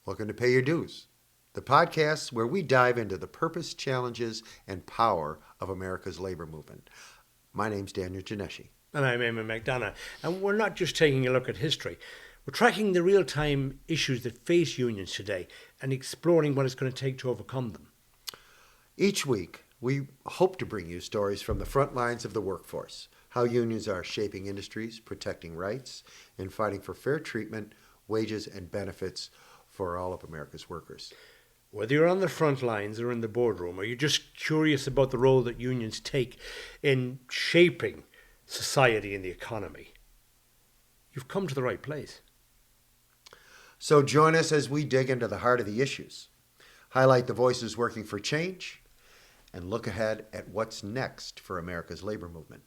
Welcome to Pay Your Dues, the podcast where we dive into the purpose, challenges, and power of America's labor movement. My name's Daniel Janeshi. And I'm Eamon McDonough. And we're not just taking a look at history. We're tracking the real-time issues that face unions today and exploring what it's going to take to overcome them. Each week, we hope to bring you stories from the front lines of the workforce, how unions are shaping industries, protecting rights, and fighting for fair treatment, wages, and benefits for all of America's workers. Whether you're on the front lines or in the boardroom, or you're just curious about the role that unions take in shaping society and the economy, you've come to the right place. So join us as we dig into the heart of the issues, highlight the voices working for change, and look ahead at what's next for America's labor movement.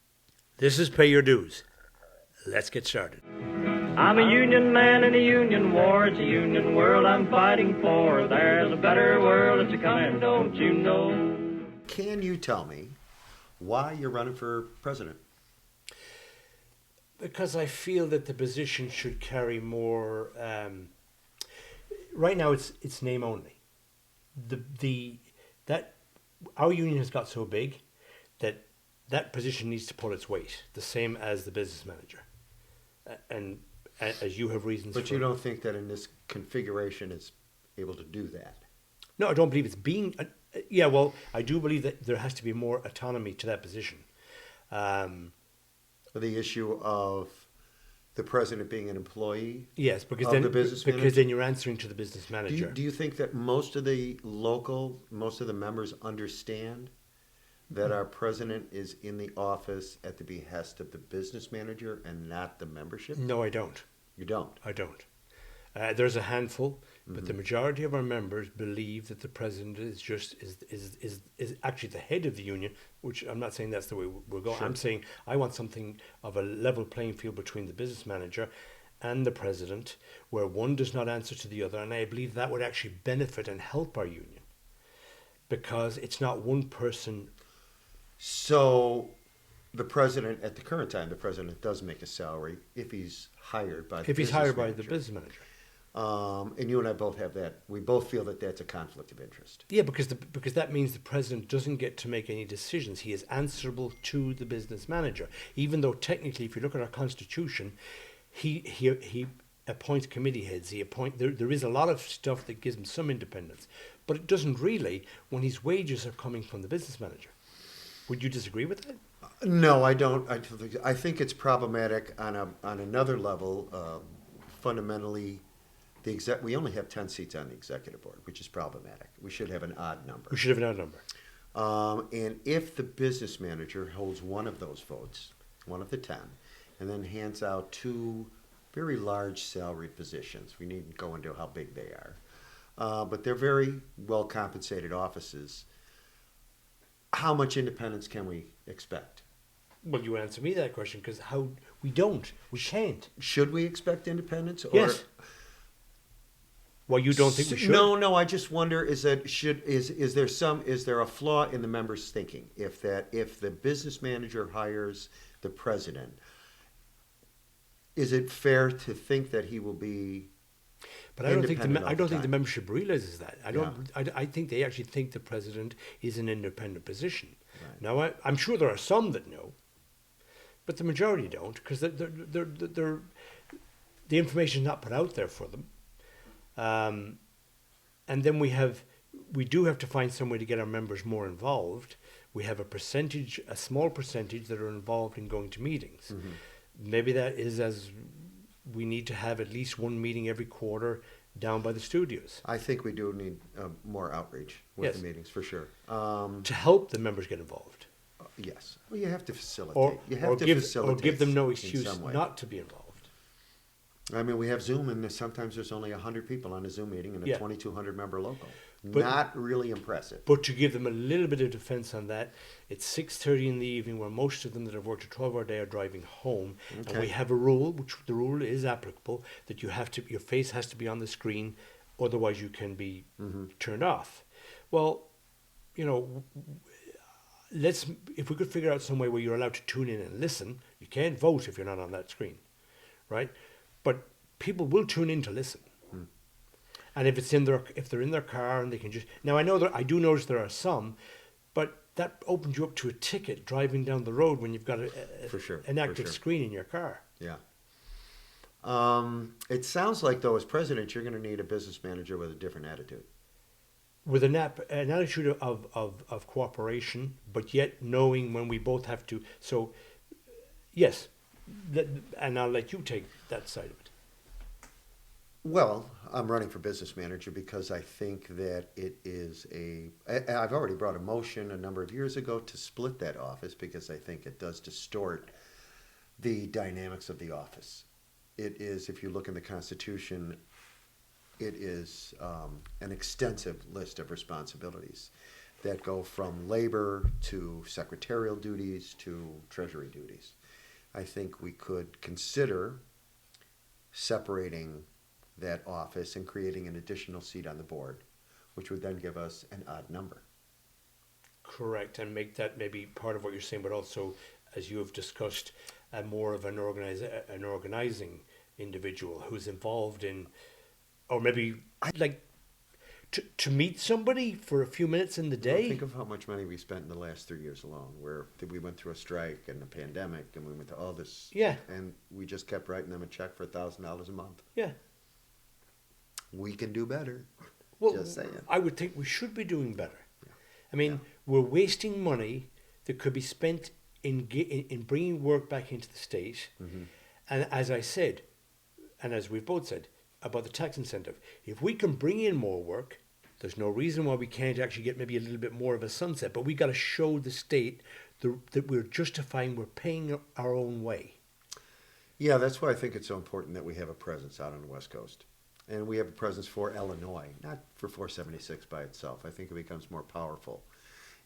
This is Pay Your Dues. Let's get started. I'm a union man in a union war. It's a union world I'm fighting for. There's a better world that's a-coming, don't you know? Can you tell me why you're running for president? Because I feel that the position should carry more. Right now, it's name only. That our union has got so big that position needs to pull its weight, the same as the business manager, and as you have reasons. But you don't think that in this configuration it's able to do that? No, I don't believe it's being. Yeah, well, I do believe that there has to be more autonomy to that position. The issue of the president being an employee. Yes, because of then the business manager? because then you're answering to the business manager. Do you think that most of the members understand that our president is in the office at the behest of the business manager and not the membership? No, I don't. You don't? I don't. There's a handful, but the majority of our members believe that the president is actually the head of the union, which I'm not saying that's the way we're going. Sure. I'm saying I want something of a level playing field between the business manager and the president, where one does not answer to the other, and I believe that would actually benefit and help our union, because it's not one person. So the president, at the current time, the president does make a salary if he's hired by the If he's business hired by manager. the business manager. And you and I both have that. We both feel that that's a conflict of interest. Yeah, because that means the president doesn't get to make any decisions. He is answerable to the business manager, even though technically, if you look at our constitution, he appoints committee heads. There is a lot of stuff that gives him some independence, but it doesn't really when his wages are coming from the business manager. Would you disagree with that? No, I don't. I think it's problematic on another level. Fundamentally, we only have 10 seats on the executive board, which is problematic. We should have an odd number. We should have an odd number. And if the business manager holds one of those votes, one of the 10, and then hands out two very large salaried positions, we needn't go into how big they are, but they're very well compensated offices. How much independence can we expect? Well, you answer me that question, because we can't. Should we expect independence? Or Yes. Well, you don't think we should? No. I just wonder: is there a flaw in the members' thinking? If the business manager hires the president, is it fair to think that he will be? But I don't think the membership realizes that. I think they actually think the president is an independent position. Right. Now, I'm sure there are some that know, but the majority don't, because the information is not put out there for them. And then we do have to find some way to get our members more involved. We have a small percentage that are involved in going to meetings. Mm-hmm. Maybe that is as we need to have at least one meeting every quarter down by the studios. I think we do need more outreach with the meetings, for sure. To help the members get involved. Yes. Well, you have to facilitate. Or give them no excuse not to be involved. I mean, we have Zoom, and sometimes there's only 100 people on a Zoom meeting in a 2,200 member local. Not really impressive. But to give them a little bit of defense on that, it's 6:30 in the evening, where most of them that have worked a 12-hour day are driving home. Okay. And we have a rule, which the rule is applicable, that your face has to be on the screen, otherwise you can be turned off. Well, if we could figure out some way where you're allowed to tune in and listen, you can't vote if you're not on that screen, right? But people will tune in to listen. And if they're in their car and they can just now, I do notice there are some, but that opens you up to a ticket driving down the road when you've got For sure, an for active sure. screen in your car. Yeah. It sounds like, though, as president, you're going to need a business manager with a different attitude. With an attitude of cooperation, but yet knowing when we both have to. So, yes, and I'll let you take that side of it. Well, I'm running for business manager because I think that it is I've already brought a motion a number of years ago to split that office because I think it does distort the dynamics of the office. It is, if you look in the Constitution, it is an extensive list of responsibilities that go from labor to secretarial duties to treasury duties. I think we could consider separating that office and creating an additional seat on the board, which would then give us an odd number. Correct, and make that maybe part of what you're saying, but also, as you have discussed, more of an organizing individual who's involved in, or maybe like to meet somebody for a few minutes in the Well, day. think of how much money we spent in the last 3 years alone, where we went through a strike and a pandemic, and we went to all this, Yeah. and we just kept writing them a check for $1,000 a month. Yeah. We can do better. Well, Just saying. I would think we should be doing better. Yeah. I mean, Yeah. we're wasting money that could be spent in bringing work back into the state. Mm-hmm. And as I said, and as we've both said, about the tax incentive, if we can bring in more work, there's no reason why we can't actually get maybe a little bit more of a sunset. But we got to show the state that we're justifying, we're paying our own way. Yeah, that's why I think it's so important that we have a presence out on the West Coast. And we have a presence for Illinois, not for 476 by itself. I think it becomes more powerful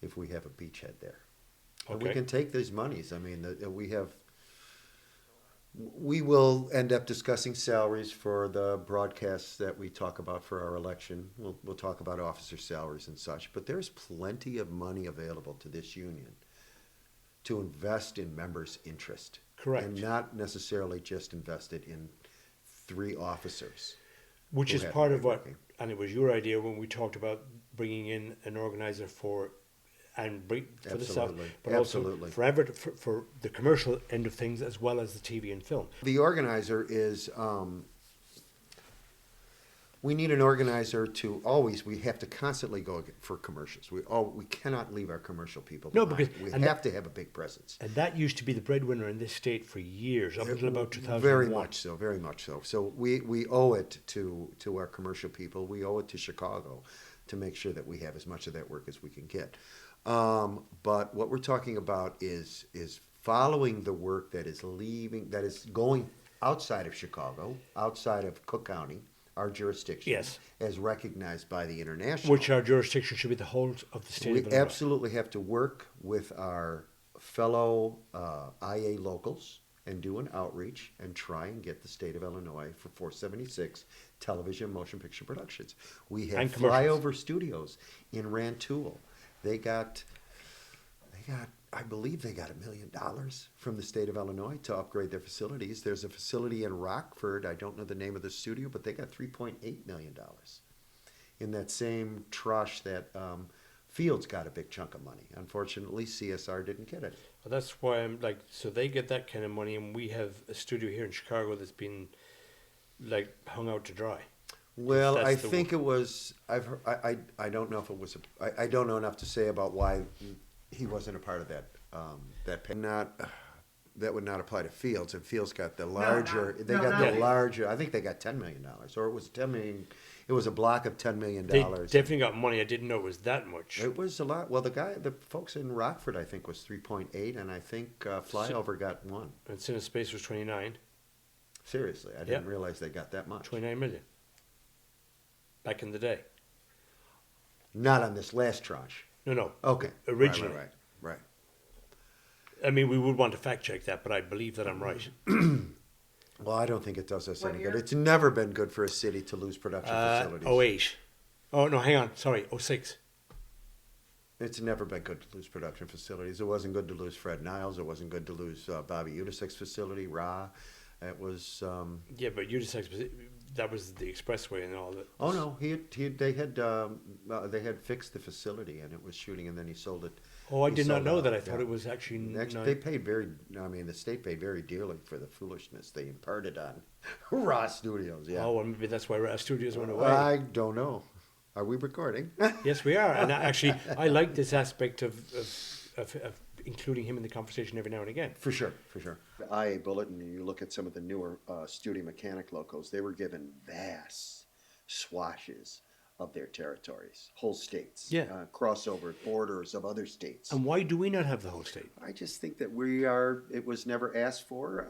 if we have a beachhead there. And we Okay. can take these monies. I mean, we will end up discussing salaries for the broadcasts that we talk about for our election. We'll talk about officer salaries and such. But there's plenty of money available to this union to invest in members' interest. Correct. And not necessarily just invested in 3 officers. Which who is have part to of be what, working. and it was your idea when we talked about bringing in an organizer for the South, Absolutely. but Absolutely. also for the commercial end of things as well as the TV and film. The organizer is, we need an organizer to always, we have to constantly go for commercials. We cannot leave our commercial people No, behind. because- We and have to have a big presence. And that used to be the breadwinner in this state for years, up until about 2001. Very much so, very much so. So we owe it to our commercial people. We owe it to Chicago to make sure that we have as much of that work as we can get. But what we're talking about is following the work that is going outside of Chicago, outside of Cook County, our jurisdiction, Yes. as recognized by the international. Which our jurisdiction should be the whole of the state We of Illinois. absolutely have to work with our fellow IA locals and do an outreach and try and get the state of Illinois for 476 television motion picture productions. We have And commercials. flyover studios in Rantoul. They got, I believe they got $1 million from the state of Illinois to upgrade their facilities. There's a facility in Rockford. I don't know the name of the studio, but they got $3.8 million. In that same trush that Fields got a big chunk of money. Unfortunately, CSR didn't get it. Well, that's why I'm like, so they get that kind of money, and we have a studio here in Chicago that's been like hung out to dry. Well, That's I the think it was. I don't know if it was. I don't know enough to say about why he wasn't a part of that. That would not apply to Fields. And Fields got the larger. Larger. I think they got $10 million, or it was $10 million. It was a block of $10 million. They definitely got money. I didn't know it was that much. It was a lot. Well, the folks in Rockford, I think, was 3.8, and I think Flyover got 1. And CineSpace was 29. Seriously, I didn't realize they got that much. 29 million. Back in the day. Not on this last tranche. No. Okay. Originally. Right. I mean, we would want to fact check that, but I believe that I'm right. Well, I don't think it does us What any year? good. It's never been good for a city to lose production facilities. 08. Oh, no, hang on. Sorry, 06. It's never been good to lose production facilities. It wasn't good to lose Fred Niles. It wasn't good to lose Bobby Udisek's facility, Ra. It was. Yeah, but Unisex, that was the expressway and all that. Oh no, they had fixed the facility and it was shooting, and then he sold it. Oh, I He did not sold know out, that. I thought yeah. it was actually. Actually, they paid very. I mean, the state paid very dearly for the foolishness they imparted on Raw Studios. Yeah. Oh, well, maybe that's why our studios went away. I don't know. Are we recording? Yes, we are. And actually, I like this aspect of including him in the conversation every now and again. For sure, for sure. The IA Bulletin, you look at some of the newer studio mechanic locals, they were given vast swatches of their territories, whole states, Yeah. crossover borders of other states. And why do we not have the whole state? I just think that it was never asked for.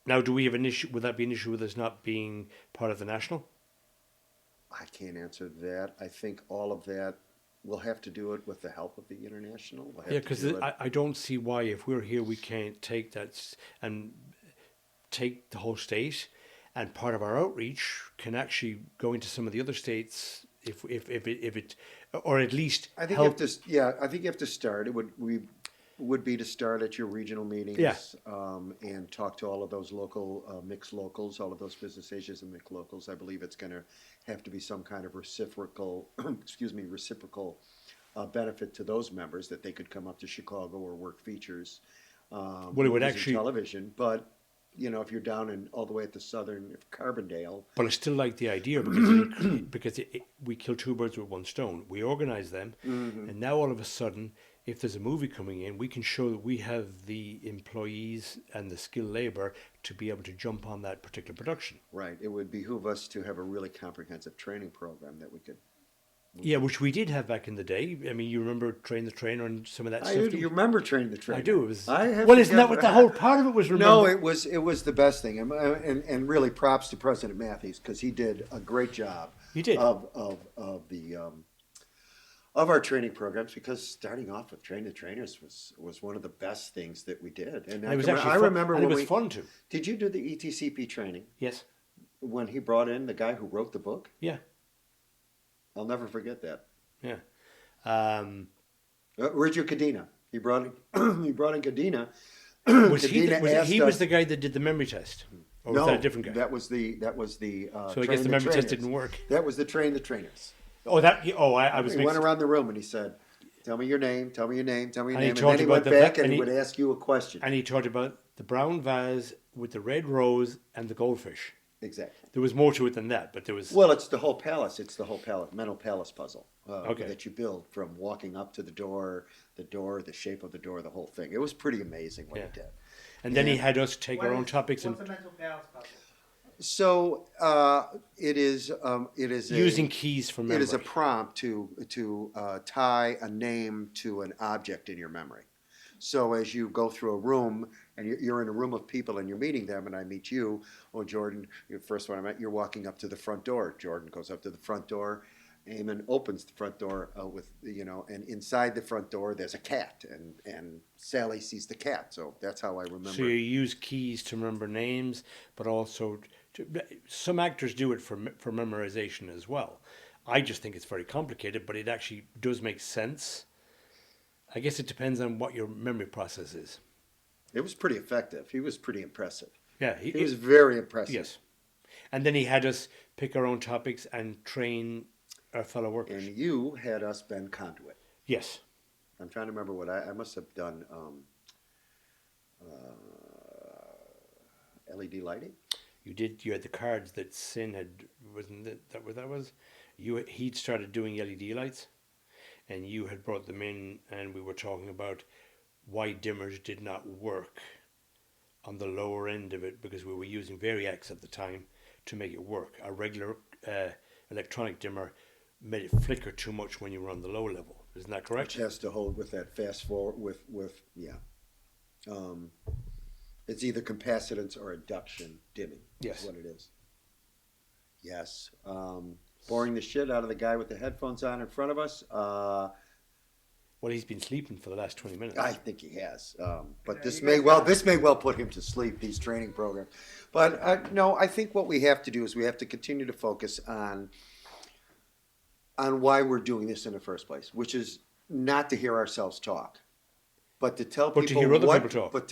Now, do we have an issue? Would that be an issue with us not being part of the national? I can't answer that. I think all of that, we'll have to do it with the help of the international. We'll have Yeah, to because do it. I don't see why, if we're here, we can't take that and take the whole state, and part of our outreach can actually go into some of the other states if it or at least I think help. you have to. Yeah, I think you have to start. Would be to start at your regional meetings. Yeah. And talk to all of those local mixed locals, all of those business agents and mixed locals. I believe it's going to have to be some kind of reciprocal, reciprocal benefit to those members, that they could come up to Chicago or work features. Well, it would using actually- television, but if you're down in all the way at the southern Carbondale. But I still like the idea because we kill two birds with one stone. We organize them, and now all of a sudden, if there's a movie coming in, we can show that we have the employees and the skilled labor to be able to jump on that particular production. Right. It would behoove us to have a really comprehensive training program that we could. Yeah, which we did have back in the day. I mean, you remember Train the Trainer and some of that I stuff? do. that You we- remember Train the Trainer? I do. It was, I have well, isn't that forgotten- what the whole part of it was? Remember? No, it was the best thing, and really props to President Matthews, because he did a great job. He did. Of our training programs, because starting off with Train the Trainers was one of the best things that we did, and it was I actually fun, remember and when it was we fun too. Did you do the ETCP training Yes. when he brought in the guy who wrote the book? Yeah. I'll never forget that. Yeah. Richard Cadena. He brought in Cadena. Was he? Cadena Was asked he was us- the guy that did the memory test, or was No, that a different guy? That was the. So I guess the memory test didn't work. That was the Train the Trainers. Oh, that. Oh, I was. He mixed- went around the room and he said, "Tell me your name. Tell me your name. Tell me your And he name." And talked then he about went the back va- and he and would ask you a question. And he talked about the brown vase with the red rose and the goldfish. Exactly. There was more to it than that, but there was. Well, it's the whole palace. It's the whole palace, mental palace puzzle Okay. that you build from walking up to the door, the shape of the door, the whole thing. It was pretty amazing what Yeah. he did. And then he Yeah. had us take our own topics What's and a mental palace puzzle? So it is using keys for memory. It is a prompt to tie a name to an object in your memory. So as you go through a room and you're in a room of people and you're meeting them, and I meet you, Jordan, you're the first one I met, you're walking up to the front door. Jordan goes up to the front door. Eamon opens the front door and inside the front door there's a cat, and Sally sees the cat. So that's how I remember. So you use keys to remember names, but also some actors do it for memorization as well. I just think it's very complicated, but it actually does make sense. I guess it depends on what your memory process is. It was pretty effective. He was pretty impressive. Yeah, He was very impressive. Yes, and then he had us pick our own topics and train our fellow workers. And you had us bend conduit. Yes. I'm trying to remember what I must have done. LED lighting. You did. You had the cards that Sin had. Wasn't that what that was? He'd started doing LED lights, and you had brought them in, and we were talking about why dimmers did not work on the lower end of it, because we were using Variax at the time to make it work. A regular electronic dimmer made it flicker too much when you were on the low level. Isn't that correct? Which has to hold with that fast forward with yeah. It's either capacitance or induction dimming. Yes. Is what it is. Yes. Boring the shit out of the guy with the headphones on in front of us. Well, he's been sleeping for the last 20 minutes. I think he has, but Yeah, this you may guys well put him to sleep. These training programs, but no, I think what we have to do is we have to continue to focus on why we're doing this in the first place, which is not to hear ourselves talk, But to tell But to people hear other what, people talk. but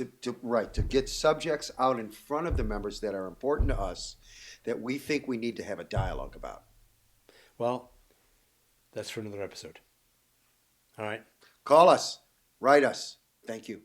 to get subjects out in front of the members that are important to us, that we think we need to have a dialogue about. Well, that's for another episode. All right. Call us, write us. Thank you.